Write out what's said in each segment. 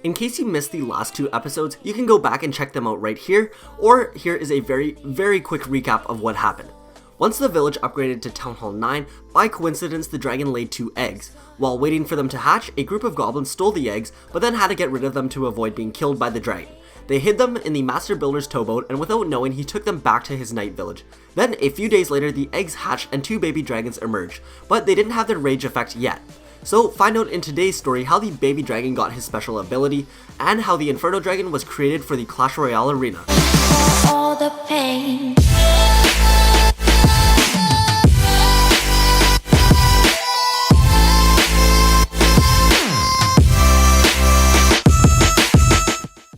In case you missed the last 2 episodes, you can go back and check them out right here, or here is a very quick recap of what happened. Once the village upgraded to Town Hall 9, by coincidence the dragon laid 2 eggs. While waiting for them to hatch, a group of goblins stole the eggs, but then had to get rid of them to avoid being killed by the dragon. They hid them in the Master Builder's towboat, and without knowing, he took them back to his night village. Then, a few days later, the eggs hatched and 2 baby dragons emerged, but they didn't have their rage effect yet. So, find out in today's story how the baby dragon got his special ability, and how the Inferno Dragon was created for the Clash Royale arena. All the pain.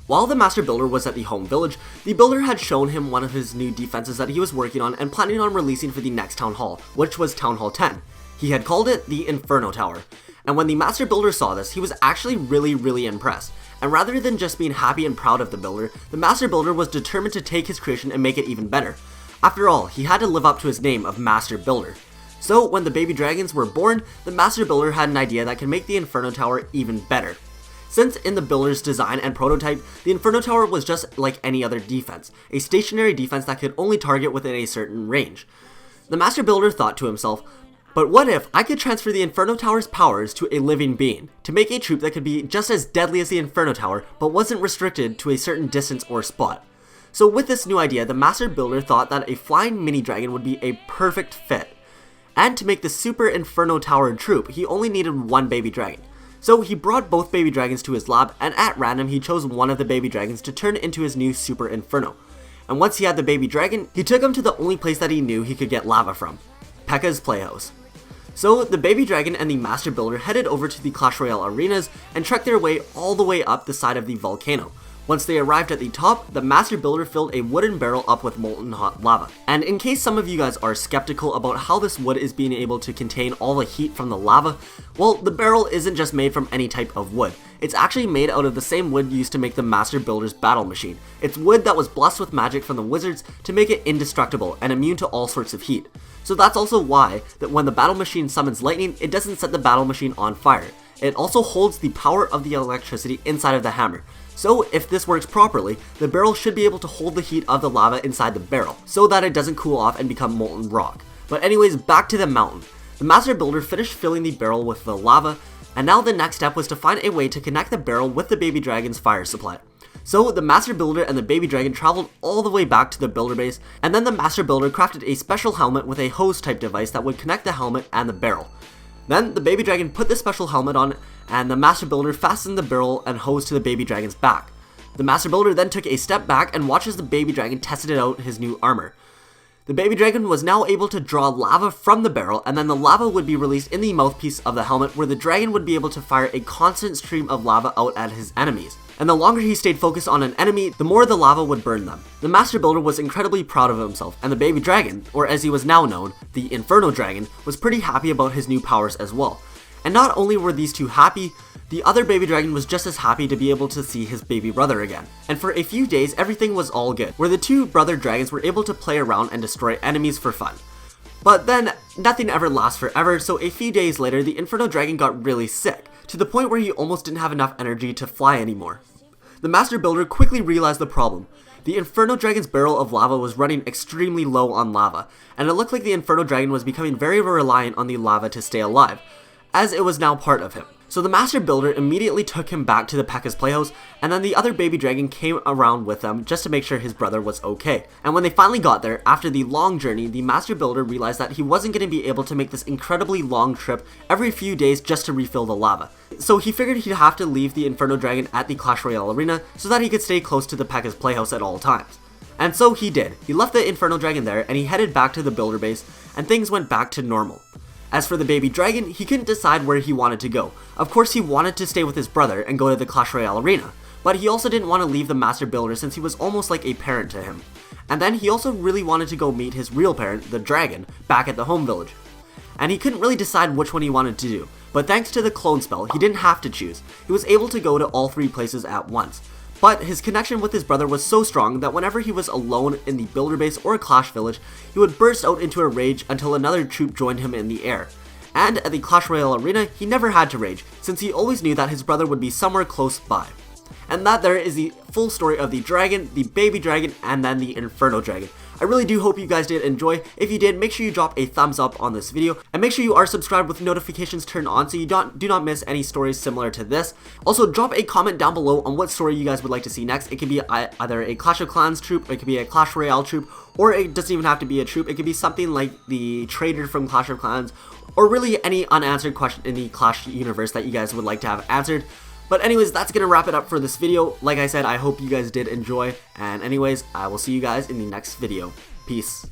While the Master Builder was at the home village, the builder had shown him one of his new defenses that he was working on and planning on releasing for the next Town Hall, which was Town Hall 10. He had called it the Inferno Tower. And when the Master Builder saw this, he was actually really impressed. And rather than just being happy and proud of the builder, the Master Builder was determined to take his creation and make it even better. After all, he had to live up to his name of Master Builder. So when the baby dragons were born, the Master Builder had an idea that could make the Inferno Tower even better. Since in the builder's design and prototype, the Inferno Tower was just like any other defense, a stationary defense that could only target within a certain range. The Master Builder thought to himself, but what if I could transfer the Inferno Tower's powers to a living being, to make a troop that could be just as deadly as the Inferno Tower, but wasn't restricted to a certain distance or spot. So with this new idea, the Master Builder thought that a flying mini dragon would be a perfect fit. And to make the Super Inferno Tower troop, he only needed 1 baby dragon. So he brought both baby dragons to his lab, and at random he chose one of the baby dragons to turn into his new Super Inferno. And once he had the baby dragon, he took him to the only place that he knew he could get lava from, P.E.K.K.A.'s playhouse. So the baby dragon and the Master Builder headed over to the Clash Royale arenas and trekked their way all the way up the side of the volcano. Once they arrived at the top, the Master Builder filled a wooden barrel up with molten hot lava. And in case some of you guys are skeptical about how this wood is being able to contain all the heat from the lava, well, the barrel isn't just made from any type of wood. It's actually made out of the same wood used to make the Master Builder's battle machine. It's wood that was blessed with magic from the wizards to make it indestructible and immune to all sorts of heat. So that's also why that when the battle machine summons lightning, it doesn't set the battle machine on fire. It also holds the power of the electricity inside of the hammer. So if this works properly, the barrel should be able to hold the heat of the lava inside the barrel, so that it doesn't cool off and become molten rock. But anyways, back to the mountain. The Master Builder finished filling the barrel with the lava, and now the next step was to find a way to connect the barrel with the baby dragon's fire supply. So the Master Builder and the baby dragon traveled all the way back to the builder base, and then the Master Builder crafted a special helmet with a hose type device that would connect the helmet and the barrel. Then the baby dragon put the special helmet on, and the Master Builder fastened the barrel and hose to the baby dragon's back. The Master Builder then took a step back and watched as the baby dragon tested out his new armor. The baby dragon was now able to draw lava from the barrel, and then the lava would be released in the mouthpiece of the helmet, where the dragon would be able to fire a constant stream of lava out at his enemies. And the longer he stayed focused on an enemy, the more the lava would burn them. The Master Builder was incredibly proud of himself, and the baby dragon, or as he was now known, the Inferno Dragon, was pretty happy about his new powers as well. And not only were these two happy, the other baby dragon was just as happy to be able to see his baby brother again. And for a few days, everything was all good, where the two brother dragons were able to play around and destroy enemies for fun. But then, nothing ever lasts forever, so a few days later, the Inferno Dragon got really sick, to the point where he almost didn't have enough energy to fly anymore. The Master Builder quickly realized the problem. The Inferno Dragon's barrel of lava was running extremely low on lava, and it looked like the Inferno Dragon was becoming very reliant on the lava to stay alive, as it was now part of him. So the Master Builder immediately took him back to the P.E.K.K.A.'s playhouse, and then the other baby dragon came around with them just to make sure his brother was okay. And when they finally got there, after the long journey, the Master Builder realized that he wasn't going to be able to make this incredibly long trip every few days just to refill the lava. So he figured he'd have to leave the Inferno Dragon at the Clash Royale arena so that he could stay close to the P.E.K.K.A.'s playhouse at all times. And so he did. He left the Inferno Dragon there, and he headed back to the builder base, and things went back to normal. As for the baby dragon, he couldn't decide where he wanted to go. Of course, he wanted to stay with his brother and go to the Clash Royale arena, but he also didn't want to leave the Master Builder since he was almost like a parent to him. And then he also really wanted to go meet his real parent, the dragon, back at the home village. And he couldn't really decide which one he wanted to do, but thanks to the clone spell, he didn't have to choose. He was able to go to all 3 places at once. But his connection with his brother was so strong that whenever he was alone in the builder base or a Clash village, he would burst out into a rage until another troop joined him in the air. And at the Clash Royale arena, he never had to rage, since he always knew that his brother would be somewhere close by. and that there is the full story of the dragon, the baby dragon, and then the Inferno dragon. I really do hope you guys did enjoy. If you did, make sure you drop a thumbs up on this video, and make sure you are subscribed with notifications turned on so you do not miss any stories similar to this. Also, drop a comment down below on what story you guys would like to see next. It could be either a Clash of Clans troop, it could be a Clash Royale troop, or it doesn't even have to be a troop. It could be something like the trader from Clash of Clans, or really any unanswered question in the Clash universe that you guys would like to have answered. But anyways, that's gonna wrap it up for this video. Like I said, I hope you guys did enjoy, and anyways, I will see you guys in the next video. Peace.